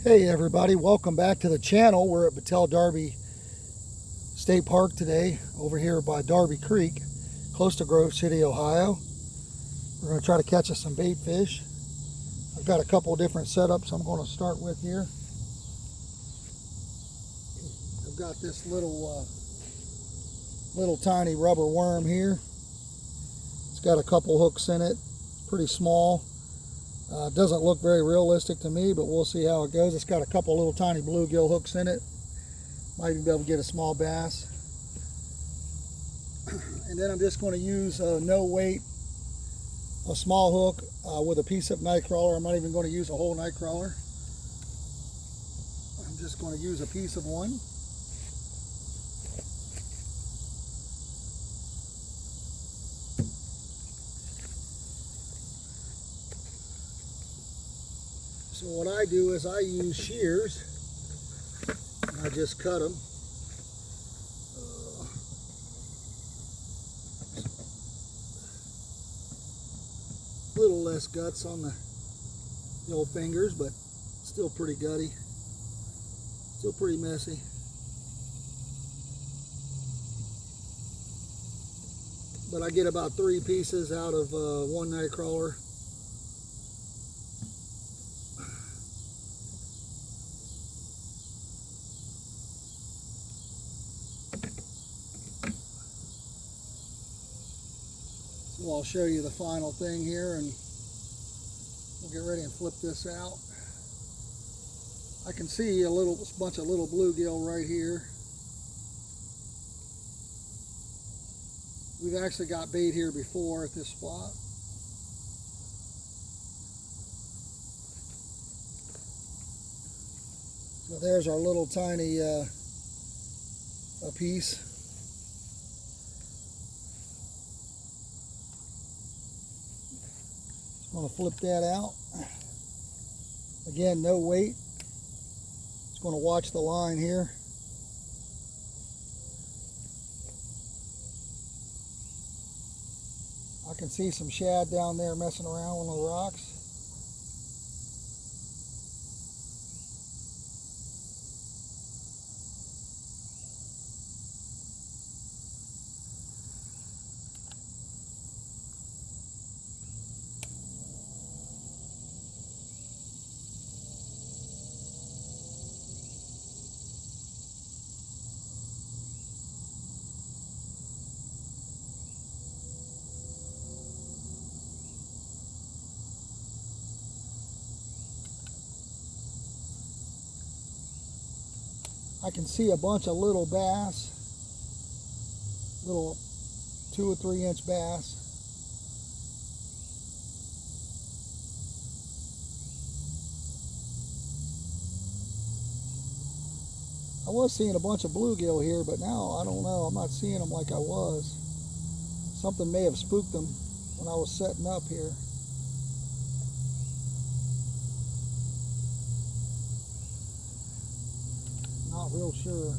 Hey everybody, welcome back to the channel. We're at Battelle Darby State Park today, over here by Darby Creek, close to Grove City, Ohio. We're going to try to catch us some bait fish. I've got a couple of different setups I'm going to start with here. I've got this little tiny rubber worm here. It's got a couple hooks in it, pretty small. Doesn't look very realistic to me, but we'll see how it goes. It's got a couple little tiny bluegill hooks in it. Might even be able to get a small bass. And then I'm just going to use no weight, a small hook with a piece of night crawler. I'm not even going to use a whole night crawler. I'm just going to use a piece of one. So what I do is I use shears, and I just cut them. A little less guts on the old fingers, but still pretty gutty, still pretty messy. But I get about 3 pieces out of one night crawler. So I'll show you the final thing here, and we'll get ready and flip this out. I can see a bunch of little bluegill right here. We've actually got bait here before at this spot. So there's our little tiny a piece. I'm going to flip that out. Again, no weight. Just going to watch the line here. I can see some shad down there messing around on the rocks. I can see a bunch of little bass, little 2 or 3 inch bass. I was seeing a bunch of bluegill here, but now I don't know, I'm not seeing them like I was. Something may have spooked them when I was setting up here. Not real sure.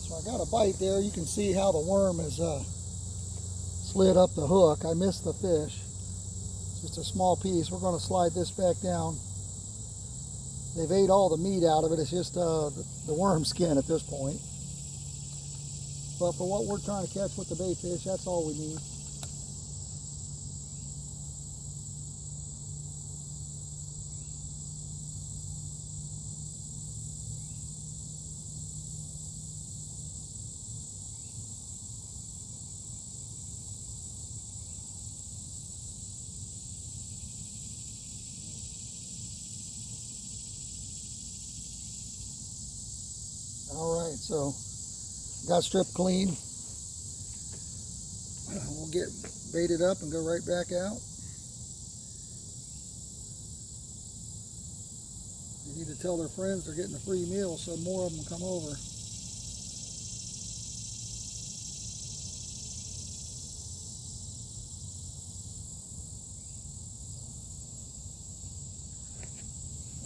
So I got a bite there. You can see how the worm has slid up the hook. I missed the fish. It's just a small piece. We're going to slide this back down. They've ate all the meat out of it. It's just the worm skin at this point. But for what we're trying to catch with the bait fish, that's all we need. Alright, so got stripped clean. We'll get baited up and go right back out. They need to tell their friends they're getting a free meal so more of them come over.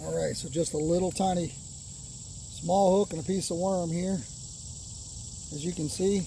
Alright, so just a little tiny small hook and a piece of worm here, as you can see.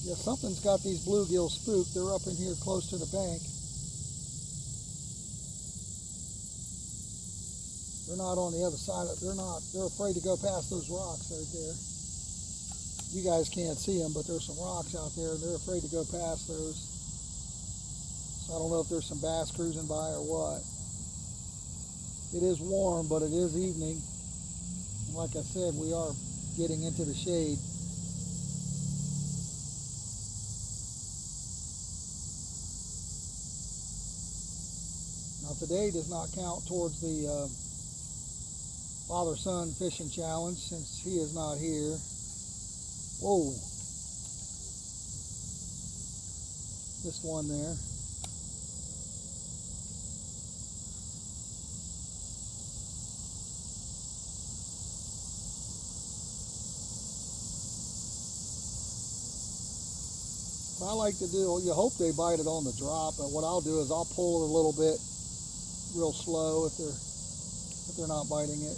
Yeah, something's got these bluegill spooked. They're up in here close to the bank. They're not on the other side. They're afraid to go past those rocks right there. You guys can't see them, but there's some rocks out there. They're afraid to go past those. So I don't know if there's some bass cruising by or what. It is warm, but it is evening. And like I said, we are getting into the shade. Now today does not count towards the father-son fishing challenge since he is not here. Whoa. This one there. What I like to do, you hope they bite it on the drop, but what I'll do is I'll pull it a little bit real slow if they're not biting it.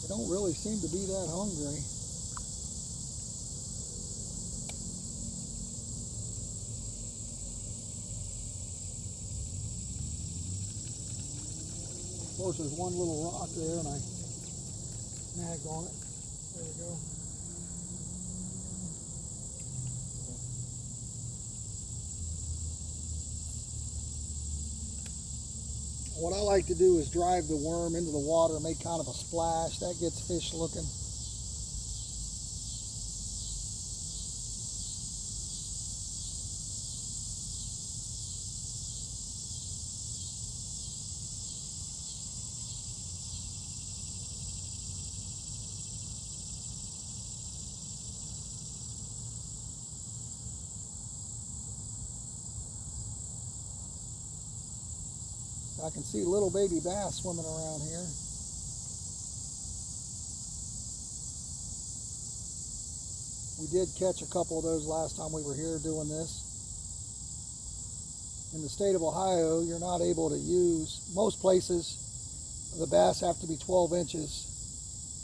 They don't really seem to be that hungry. Of course, there's one little rock there and I snagged on it. There we go. What I like to do is drive the worm into the water, make kind of a splash. That gets fish looking. I can see little baby bass swimming around here. We did catch a couple of those last time we were here doing this. In the state of Ohio, you're not able to use, most places, the bass have to be 12 inches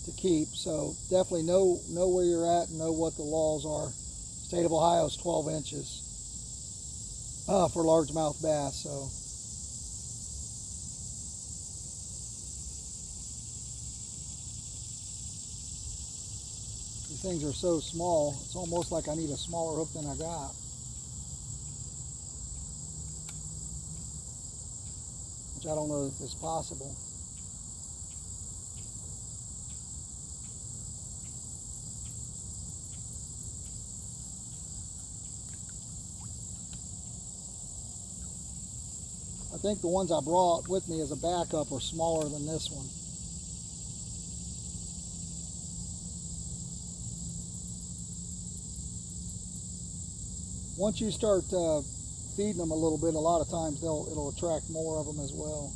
to keep. So definitely know where you're at and know what the laws are as State of Ohio is 12 inches for largemouth bass. So these things are so small, it's almost like I need a smaller hook than I got. Which I don't know if is possible. I think the ones I brought with me as a backup are smaller than this one. Once you start feeding them a little bit, a lot of times it'll attract more of them as well.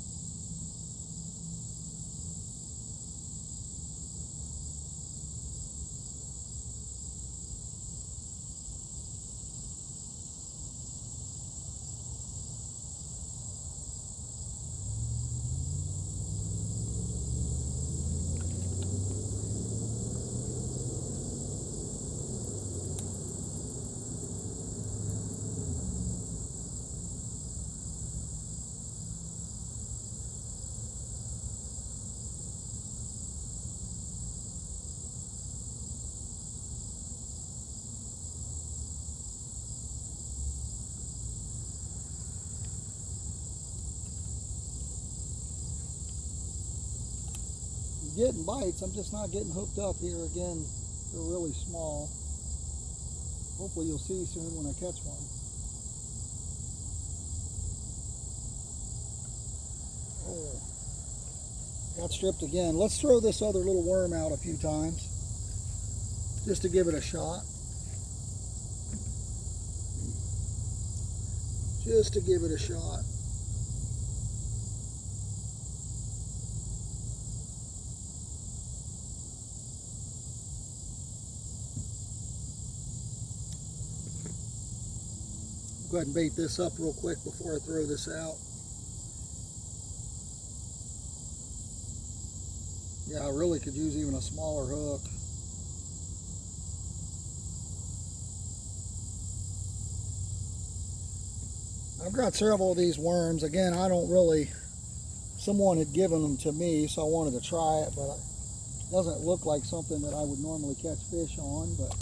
Getting bites, I'm just not getting hooked up here. Again, they're really small. Hopefully you'll see soon when I catch one. Oh, got stripped again. Let's throw this other little worm out a few times just to give it a shot. Just to give it a shot. Go ahead and bait this up real quick before I throw this out. Yeah, I really could use even a smaller hook. I've got several of these worms. Again, I don't really, someone had given them to me, so I wanted to try it, but it doesn't look like something that I would normally catch fish on, but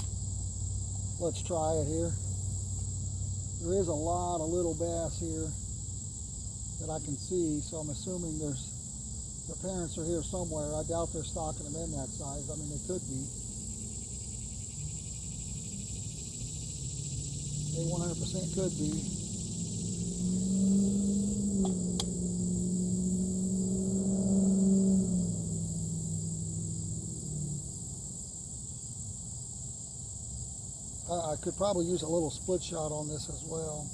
let's try it here. There is a lot of little bass here that I can see, so I'm assuming their parents are here somewhere. I doubt they're stocking them in that size. I mean, they could be. They 100% could be. I could probably use a little split shot on this as well.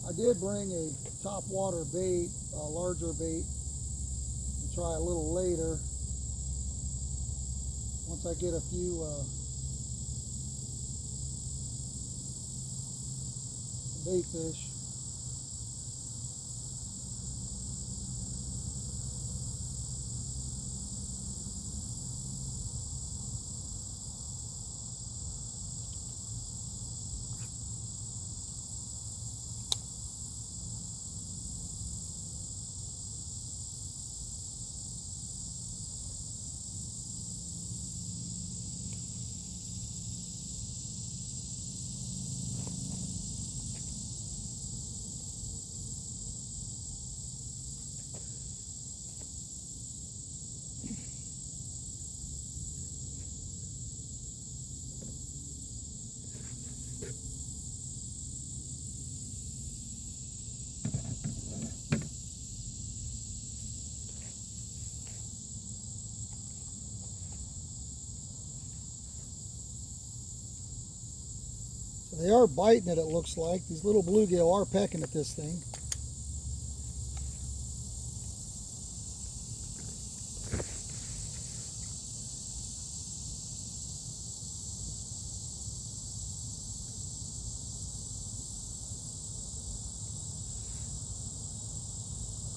I did bring a top water bait, a larger bait, to try a little later once I get a few bait fish. They are biting it looks like. These little bluegill are pecking at this thing.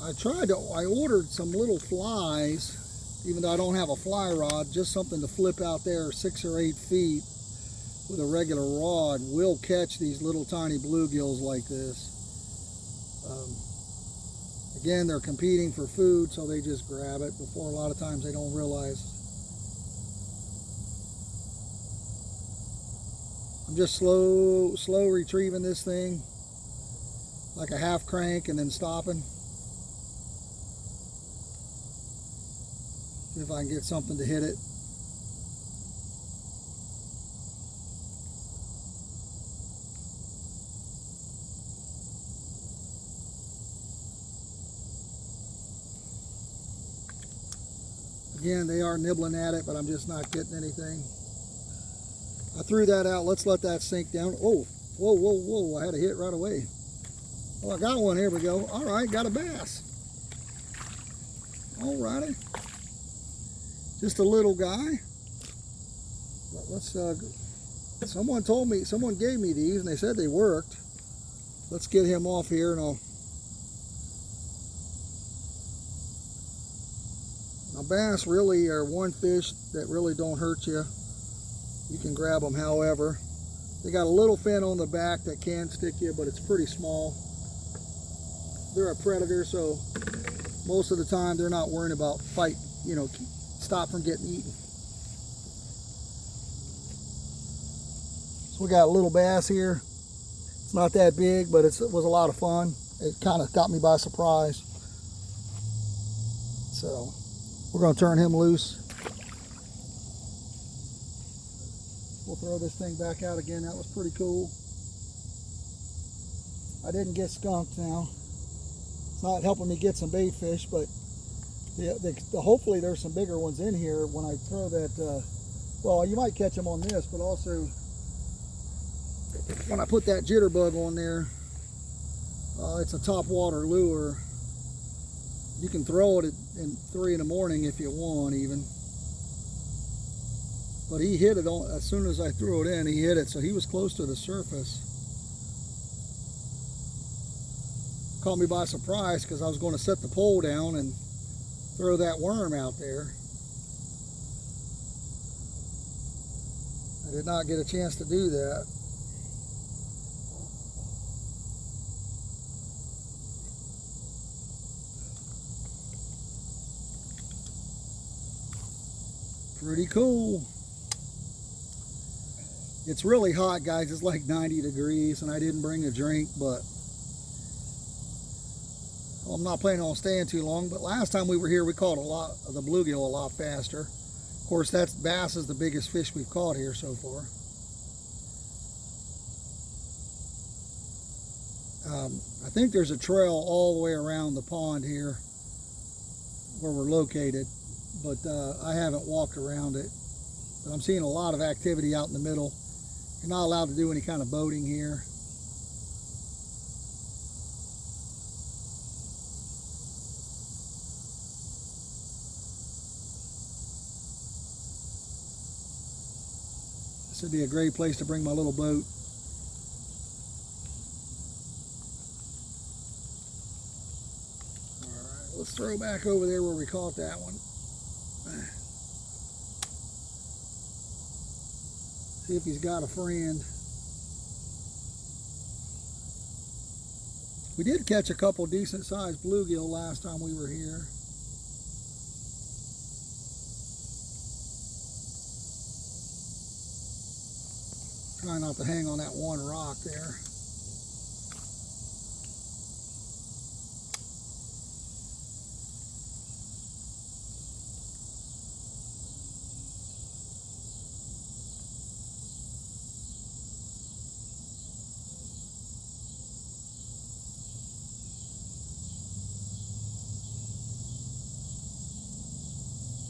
I ordered some little flies, even though I don't have a fly rod, just something to flip out there 6 or 8 feet with a regular rod will catch these little tiny bluegills like this. Again, they're competing for food, so they just grab it before a lot of times they don't realize. I'm just slow retrieving this thing, like a half crank and then stopping. See if I can get something to hit it. Again, they are nibbling at it, but I'm just not getting anything. I threw that out. Let's let that sink down. Oh, whoa. I had a hit right away. Oh, I got one. Here we go. All right, got a bass. All righty. Just a little guy. Let's, someone gave me these and they said they worked. Let's get him off here and I'll. Now, bass really are one fish that really don't hurt you. You can grab them however. They got a little fin on the back that can stick you, but it's pretty small. They're a predator, so most of the time they're not worrying about stop from getting eaten. So we got a little bass here. It's not that big, but it was a lot of fun. It kind of got me by surprise. So we're going to turn him loose. We'll throw this thing back out again. That was pretty cool. I didn't get skunked now. It's not helping me get some bait fish, but hopefully there's some bigger ones in here when I throw that. Well, you might catch them on this, but also when I put that jitterbug on there, it's a top water lure. You can throw it at 3 in the morning if you want even. But he hit it as soon as I threw it in, he hit it, so he was close to the surface. Caught me by surprise because I was going to set the pole down and throw that worm out there. I did not get a chance to do that. Pretty cool. It's really hot, guys. It's like 90 degrees, and I didn't bring a drink, but I'm not planning on staying too long. But last time we were here, we caught a lot of the bluegill a lot faster. Of course, bass is the biggest fish we've caught here so far. I think there's a trail all the way around the pond here where we're located, but I haven't walked around it. But I'm seeing a lot of activity out in the middle. You're not allowed to do any kind of boating here. This would be a great place to bring my little boat. All right, let's throw back over there where we caught that one. See if he's got a friend. We did catch a couple decent sized bluegill last time we were here. Try not to hang on that one rock there.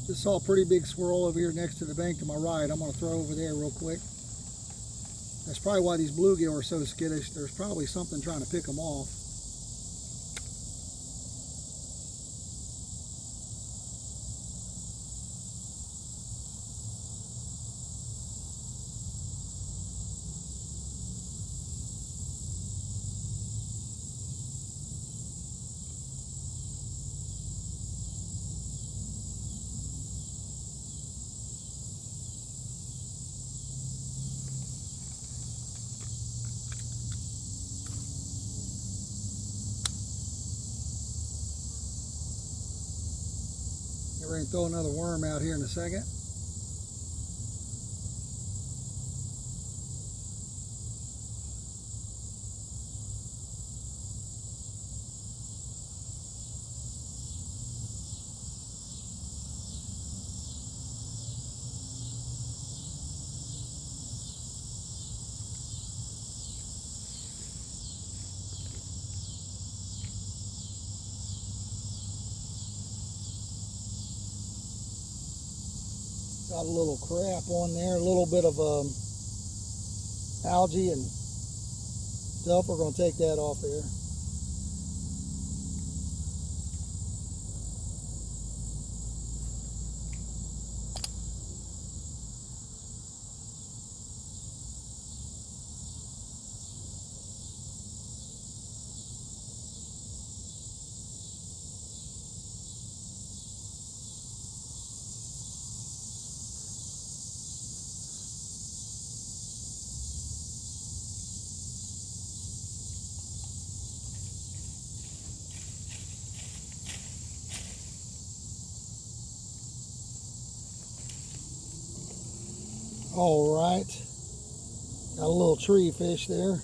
Just saw a pretty big swirl over here next to the bank to my right. I'm going to throw over there real quick. That's probably why these bluegill are so skittish. There's probably something trying to pick them off. Get ready to throw another worm out here in a second. Got a little crap on there, a little bit of algae and stuff. We're going to take that off there. All right, got a little tree fish there.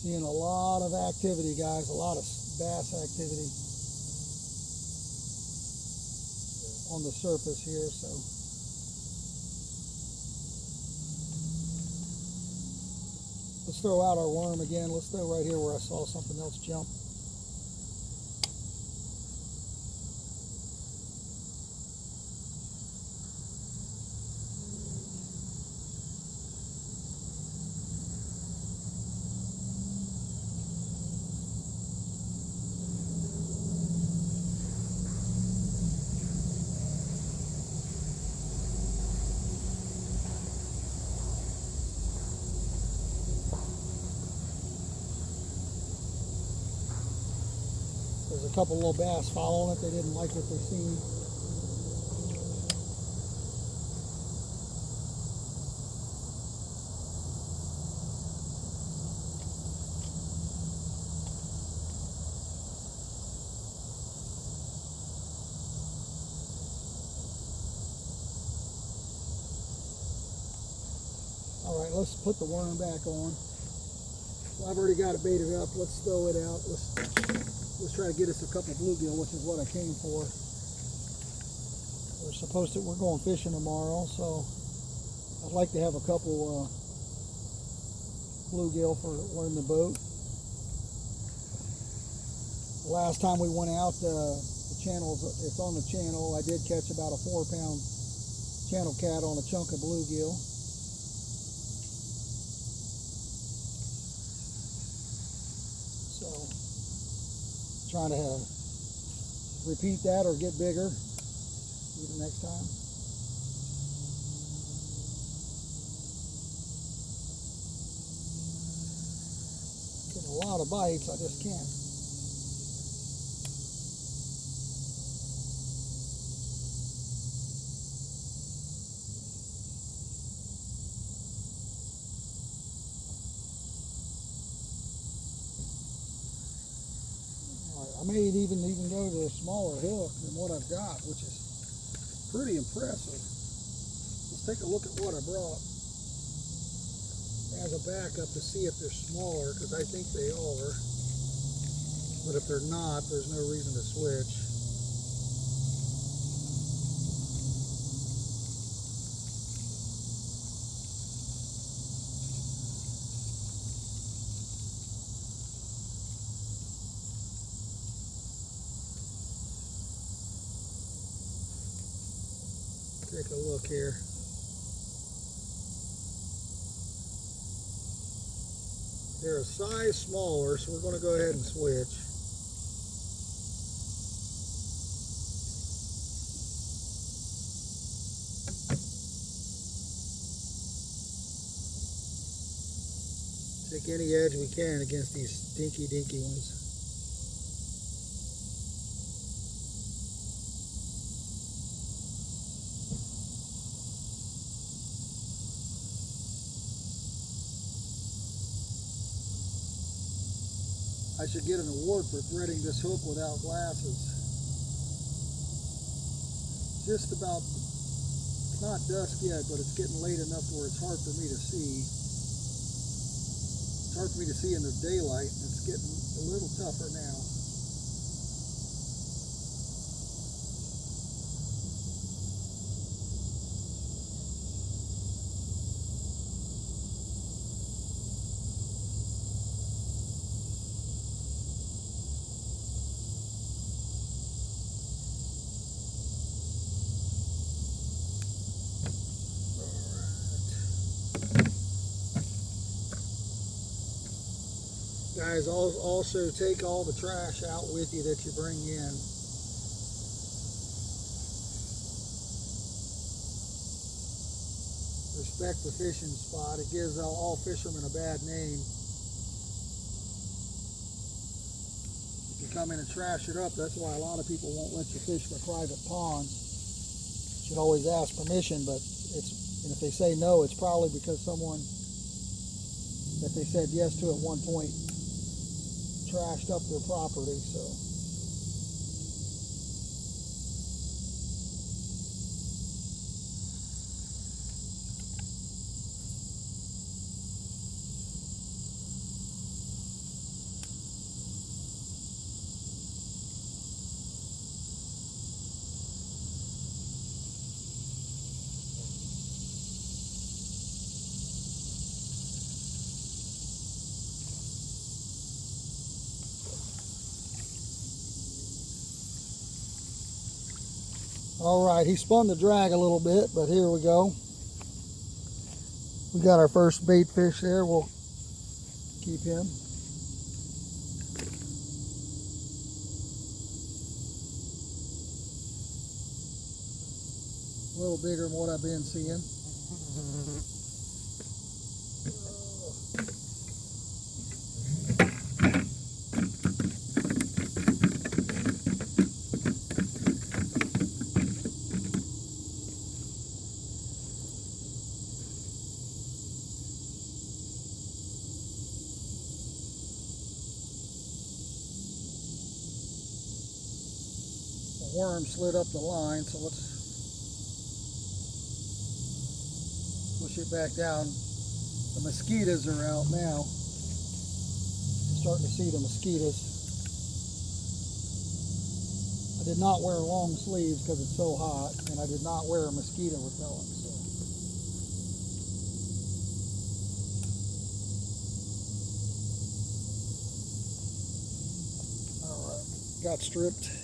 Seeing a lot of activity, guys, a lot of bass activity on the surface here. So let's throw out our worm again. Let's throw right here where I saw something else jump. There's a couple little bass following it. They didn't like what they seen. All right, let's put the worm back on. Well, I've already got it baited up. Let's throw it out. Let's try to get us a couple bluegill, which is what I came for. We're going fishing tomorrow, so I'd like to have a couple bluegill for in the boat. The last time we went out, the channels, it's on the channel. I did catch about a 4-pound channel cat on a chunk of bluegill. So trying to repeat that or get bigger even next time. Getting a lot of bites, I just can't. I may even go to a smaller hook than what I've got, which is pretty impressive. Let's take a look at what I brought as a backup to see if they're smaller, because I think they are. But if they're not, there's no reason to switch. Take a look here. They're a size smaller, so we're going to go ahead and switch. Take any edge we can against these dinky ones. I should get an award for threading this hook without glasses. Just about, it's not dusk yet, but it's getting late enough where it's hard for me to see. It's hard for me to see in the daylight, and it's getting a little tougher now. Guys, also take all the trash out with you that you bring in. Respect the fishing spot. It gives all fishermen a bad name. If you come in and trash it up, that's why a lot of people won't let you fish for private ponds. You should always ask permission, but and if they say no, it's probably because someone that they said yes to at one point trashed up their property, so. All right, he spun the drag a little bit, but here we go. We got our first bait fish there. We'll keep him. A little bigger than what I've been seeing. Worm slid up the line, so let's push it back down. The mosquitoes are out now. I'm starting to see the mosquitoes. I did not wear long sleeves because it's so hot, and I did not wear a mosquito repellent. So. All right, got stripped.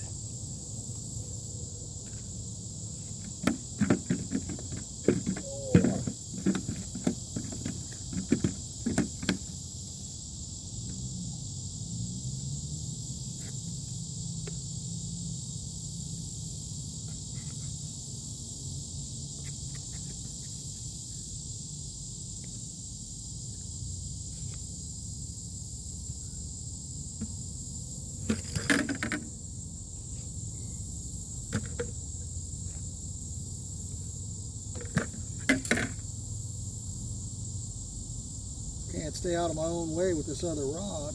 Can't stay out of my own way with this other rod.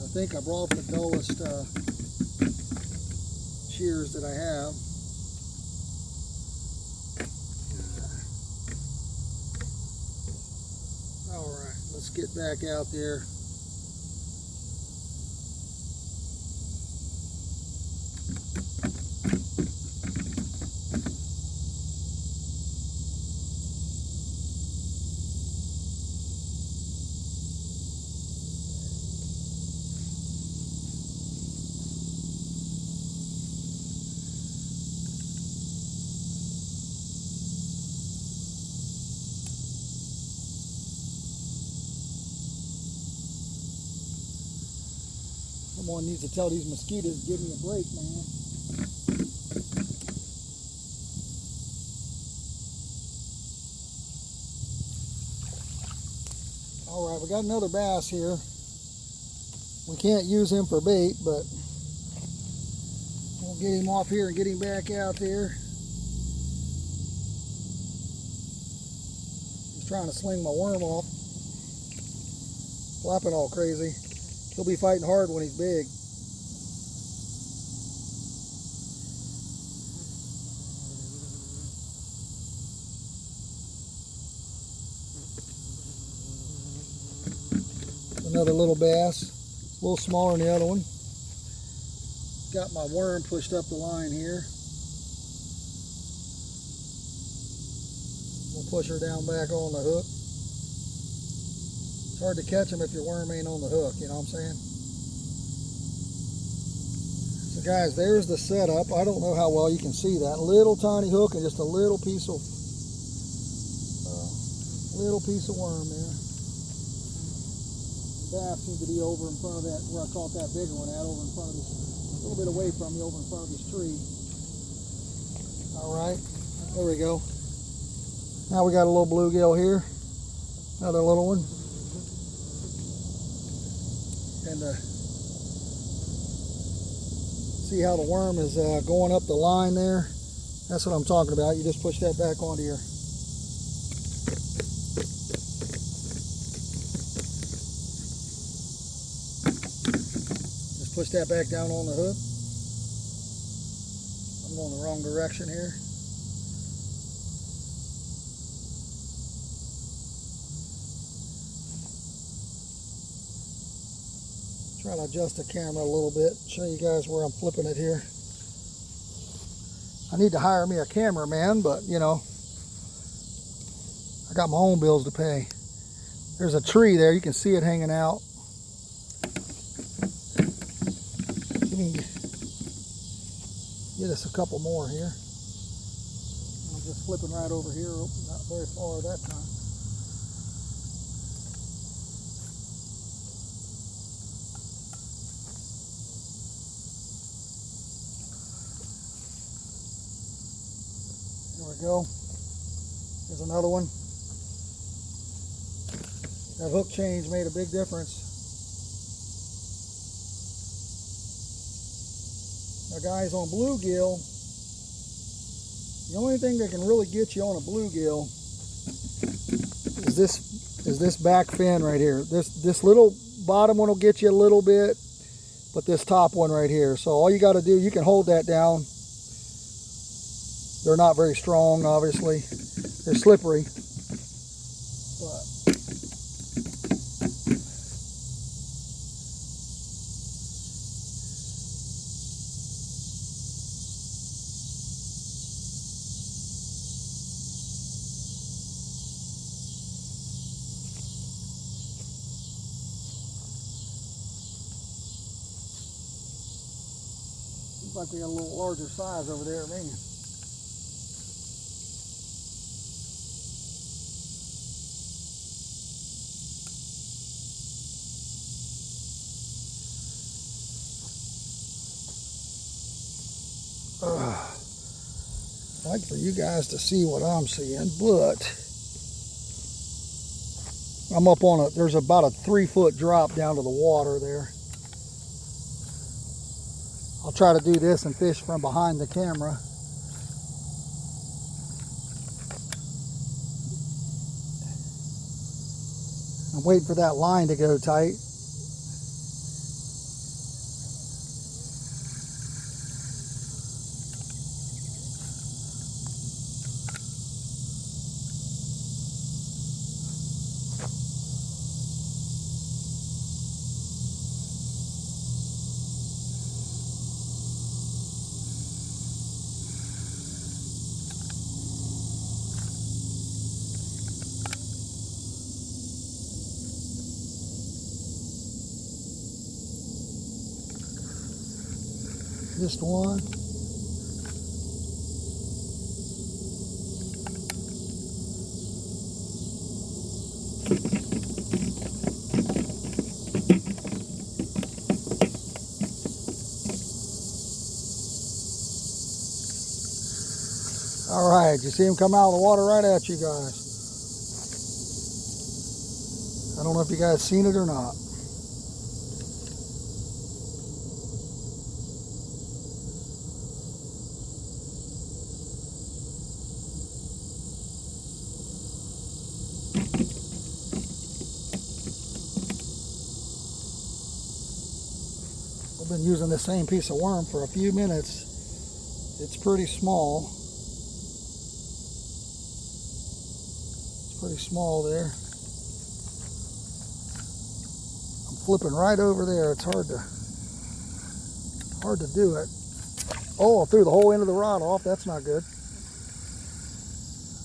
I think I brought the dullest shears that I have. All right, let's get back out there. Someone needs to tell these mosquitoes to give me a break, man. All right, we got another bass here. We can't use him for bait, but we'll get him off here and get him back out there. He's trying to sling my worm off. Flapping all crazy. He'll be fighting hard when he's big. Another little bass, a little smaller than the other one. Got my worm pushed up the line here. We'll push her down back on the hook. It's hard to catch them if your worm ain't on the hook, you know what I'm saying? So guys, there's the setup. I don't know how well you can see that. Little tiny hook and just a little piece of worm there. Bass seemed to be over in front of that, where I caught that bigger one at, over in front of this, a little bit away from me, over in front of this tree. All right, there we go. Now we got a little bluegill here, another little one. And see how the worm is going up the line there? That's what I'm talking about. You just push that back onto your push that back down on the hook. I'm going the wrong direction here. Try to adjust the camera a little bit, show you guys where I'm flipping it here. I need to hire me a cameraman, but you know, I got my own bills to pay. There's a tree there, you can see it hanging out. Get us a couple more here. I'm just flipping right over here. Oh, not very far that time. There we go. There's another one. That hook change made a big difference. Now guys, on bluegill, the only thing that can really get you on a bluegill is this back fin right here. This little bottom one will get you a little bit, but this top one right here. So all you got to do, you can hold that down. They're not very strong, obviously. They're slippery. But looks like we got a little larger size over there, man. I'd like for you guys to see what I'm seeing, but I'm up on there's about a 3-foot drop down to the water there. I'll try to do this and fish from behind the camera. I'm waiting for that line to go tight. Just one. All right, you see him come out of the water right at you guys. I don't know if you guys seen it or not. I've been using this same piece of worm for a few minutes. It's pretty small. It's pretty small there. I'm flipping right over there. It's hard to do it. Oh, I threw the whole end of the rod off. That's not good.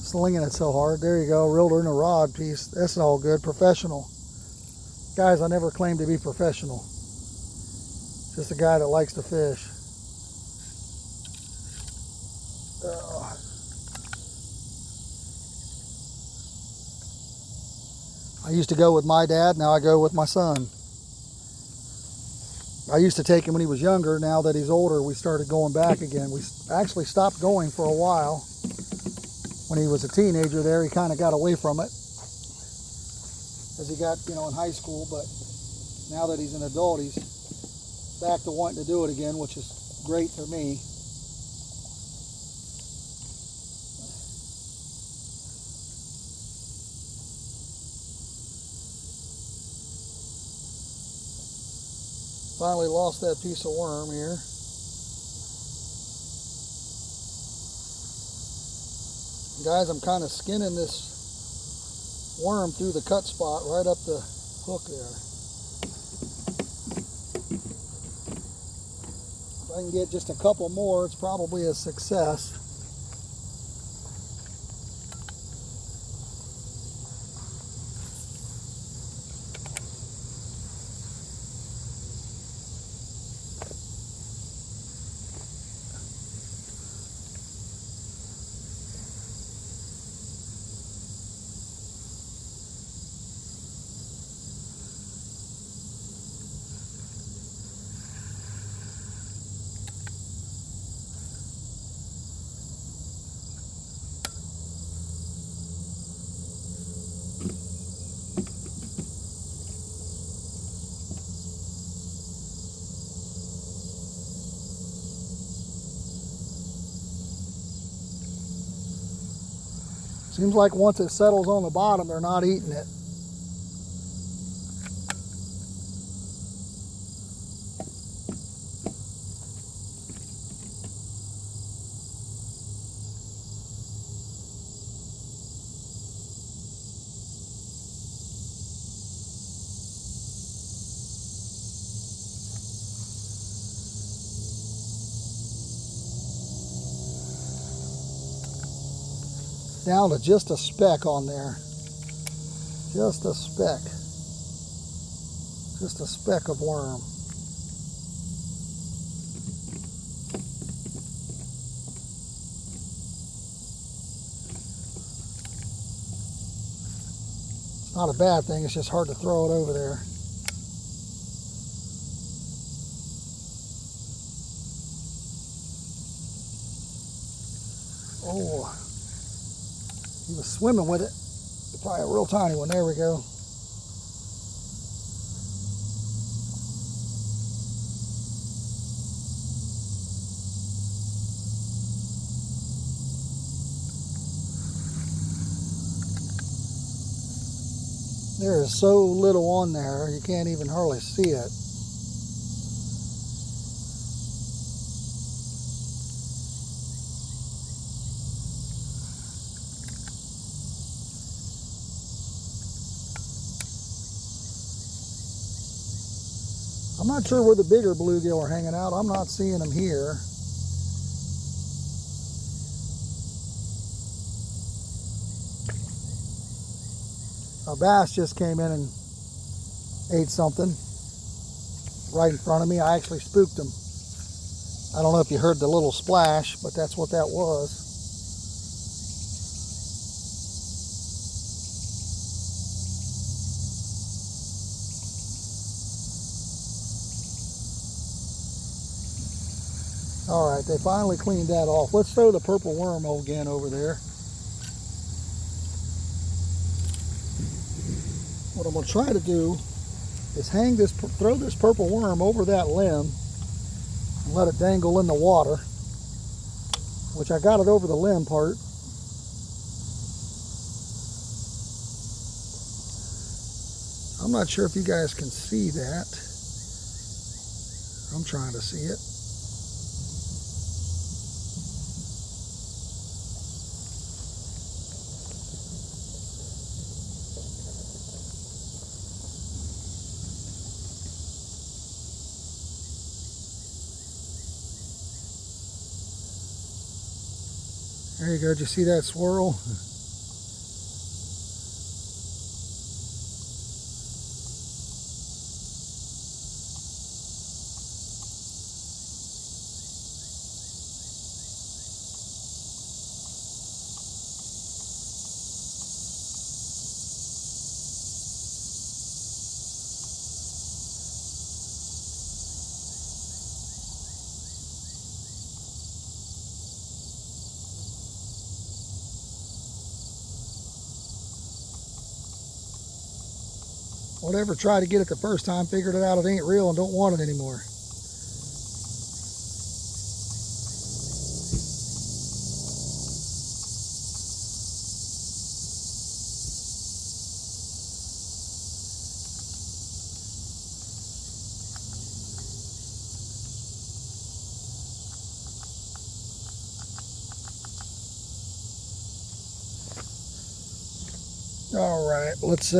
Slinging it so hard. There you go. Reeled her in a rod piece. That's all good. Professional. Guys, I never claimed to be professional. Just a guy that likes to fish. I used to go with my dad, now I go with my son. I used to take him when he was younger. Now that he's older, we started going back again. We actually stopped going for a while. When he was a teenager there, he kind of got away from it as he got, in high school, but now that he's an adult, he's back to wanting to do it again, which is great for me. Finally lost that piece of worm here. Guys, I'm kind of skinning this worm through the cut spot right up the hook there. If I can get just a couple more, it's probably a success. Seems like once it settles on the bottom, they're not eating it. Down to just a speck on there. Just a speck. Just a speck of worm. It's not a bad thing, it's just hard to throw it over there. Oh. He was swimming with it. Probably a real tiny one. There we go. There is so little on there, you can't even hardly see it. I'm not sure where the bigger bluegill are hanging out. I'm not seeing them here. A bass just came in and ate something right in front of me. I actually spooked him. I don't know if you heard the little splash, but that's what that was. All right, they finally cleaned that off. Let's throw the purple worm again over there. what I'm going to try to do is throw this purple worm over that limb and let it dangle in the water, which I got it over the limb part. I'm not sure if you guys can see that. I'm trying to see it. There you go. Did you see that swirl? Whatever tried to get it the first time figured it out it ain't real and don't want it anymore. All right, let's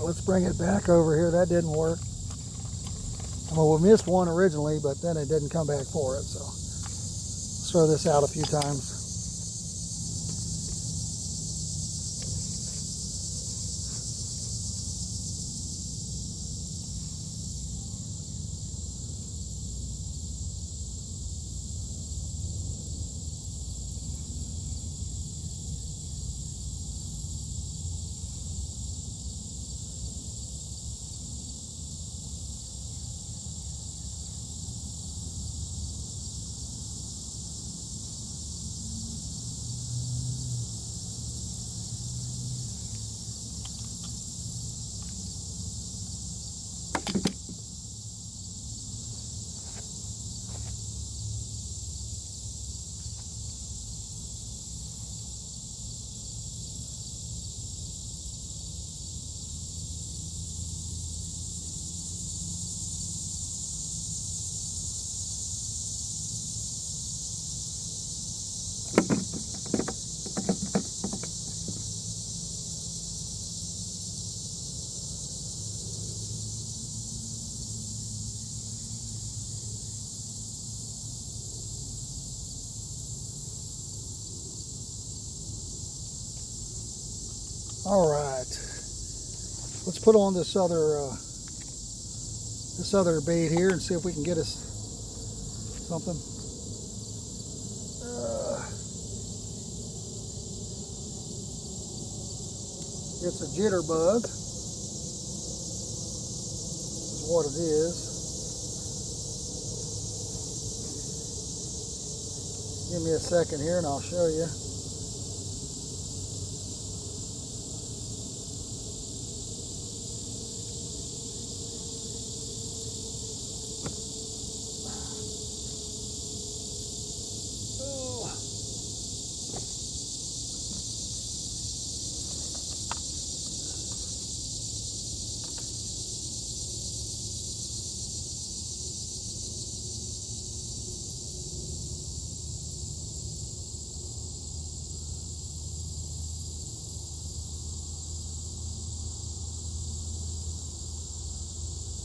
let's bring it back over here. That didn't work. I mean, we missed one originally, but then it didn't come back for it. So let's throw this out a few times. All right, let's put on this other bait here and see if we can get us something. It's a jitterbug. This is what it is. Give me a second here and I'll show you.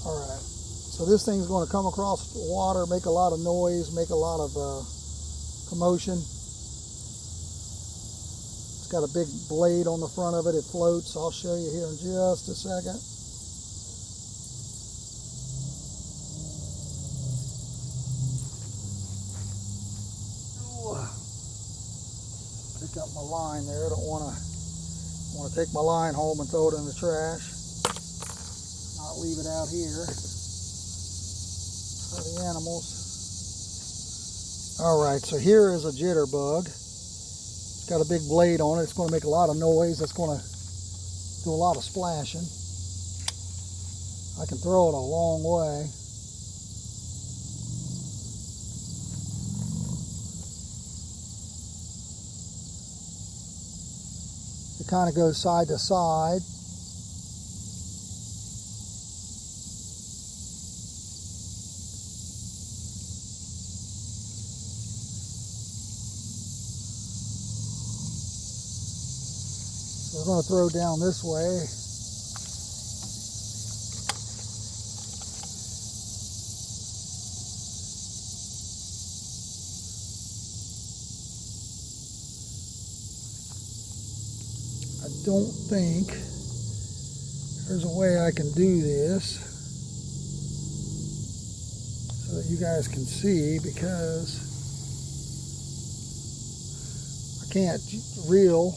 Alright, so this thing's going to come across the water, make a lot of noise, make a lot of commotion. It's got a big blade on the front of it, it floats. I'll show you here in just a second. Got my line there. Don't want to take my line home and throw it in the trash. Not leave it out here for the animals. Alright, so here is a jitterbug. It's got a big blade on it. It's going to make a lot of noise. It's going to do a lot of splashing. I can throw it a long way. It kind of goes side to side. We're going to throw down this way. I don't think there's a way I can do this so that you guys can see, because I can't reel.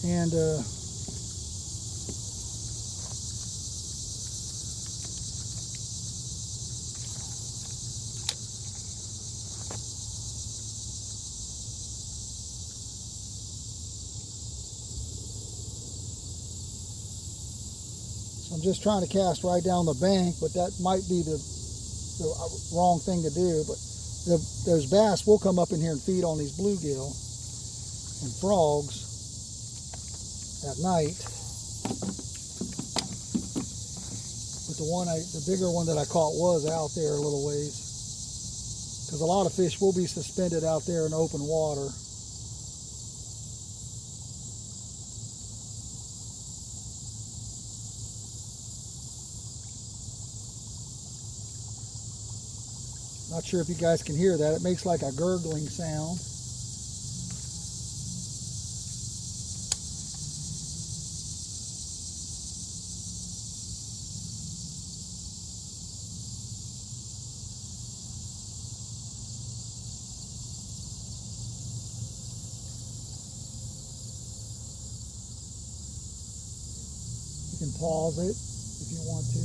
And so I'm just trying to cast right down the bank, but that might be the wrong thing to do. But those bass will come up in here and feed on these bluegill and frogs at night. But the bigger one that I caught was out there a little ways, because a lot of fish will be suspended out there in open water. Not sure if you guys can hear that. It makes like a gurgling sound. You can pause it if you want to.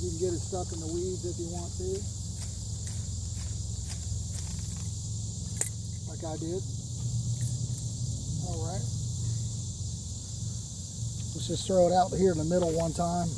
You can get it stuck in the weeds if you want to, like I did. All right. Let's just throw it out here in the middle one time.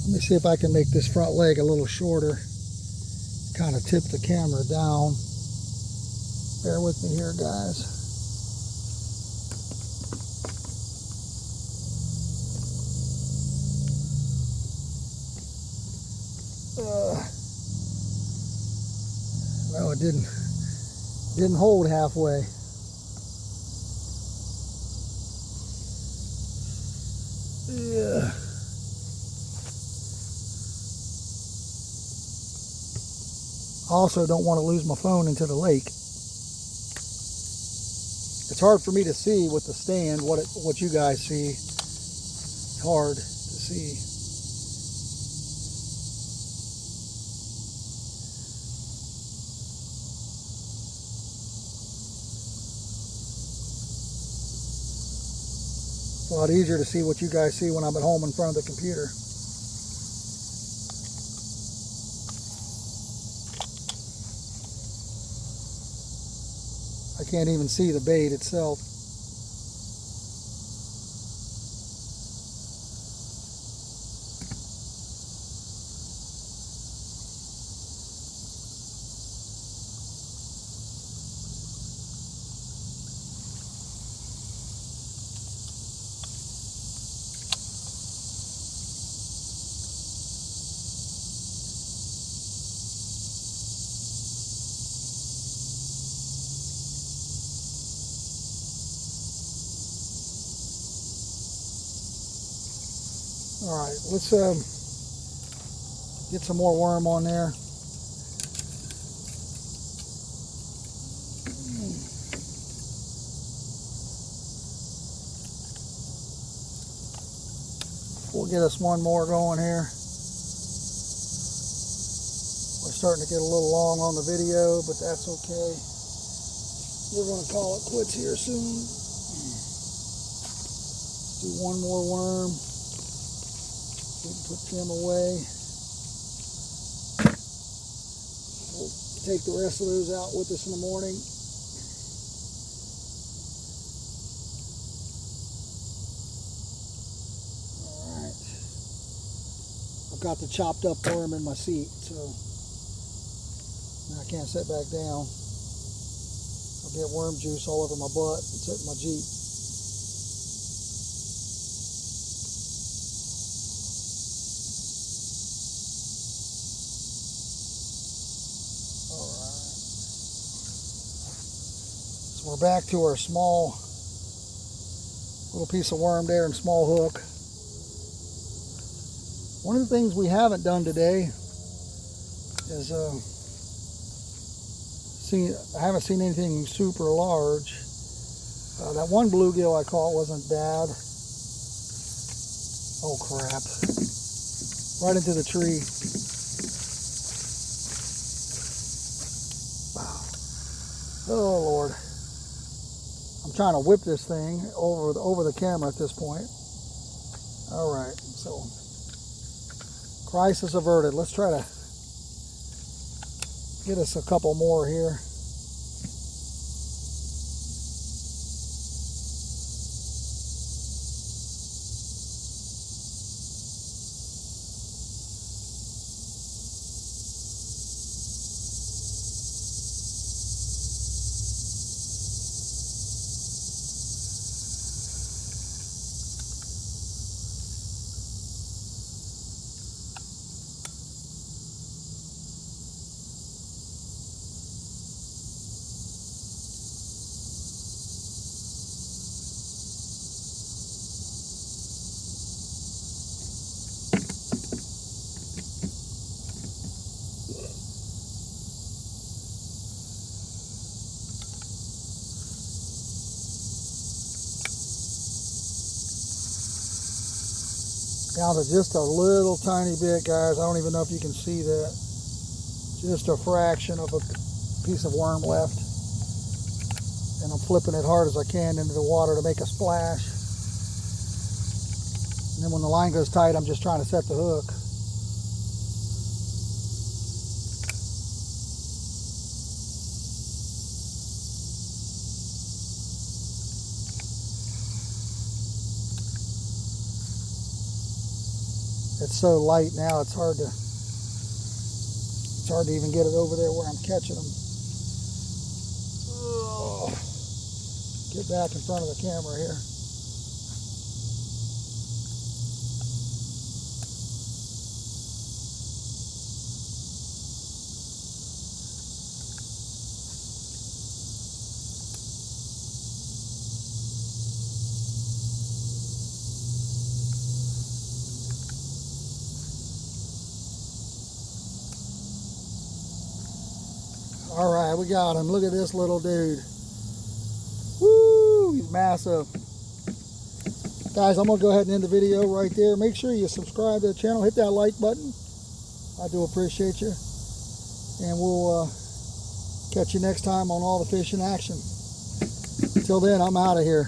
Let me see if I can make this front leg a little shorter. Kind of tip the camera down. Bear with me here, guys. Well, it didn't hold halfway. Yeah. I also don't want to lose my phone into the lake. It's hard for me to see with the stand what you guys see. It's hard to see. It's a lot easier to see what you guys see when I'm at home in front of the computer. I can't even see the bait itself. Alright, let's get some more worm on there. We'll get us one more going here. We're starting to get a little long on the video, but that's okay. We're going to call it quits here soon. Do one more worm. We can put them away. We'll take the rest of those out with us in the morning. Alright. I've got the chopped up worm in my seat, so now I can't sit back down. I'll get worm juice all over my butt and sit in my Jeep. We're back to our small little piece of worm there and small hook. One of the things we haven't done today is I haven't seen anything super large. That one bluegill I caught wasn't bad. Oh crap. Right into the tree. Oh Lord. I'm trying to whip this thing over the camera at this point. All right, so crisis averted. Let's try to get us a couple more here. Down to just a little tiny bit, guys. I don't even know if you can see that. Just a fraction of a piece of worm left. And I'm flipping it hard as I can into the water to make a splash. And then when the line goes tight, I'm just trying to set the hook. It's so light now, it's hard to even get it over there where I'm catching them. Ugh. Get back in front of the camera here. All right, we got him. Look at this little dude. Woo, he's massive. Guys, I'm gonna go ahead and end the video right there. Make sure you subscribe to the channel. Hit that like button. I do appreciate you. And we'll catch you next time on All the Fish in Action. Until then, I'm out of here.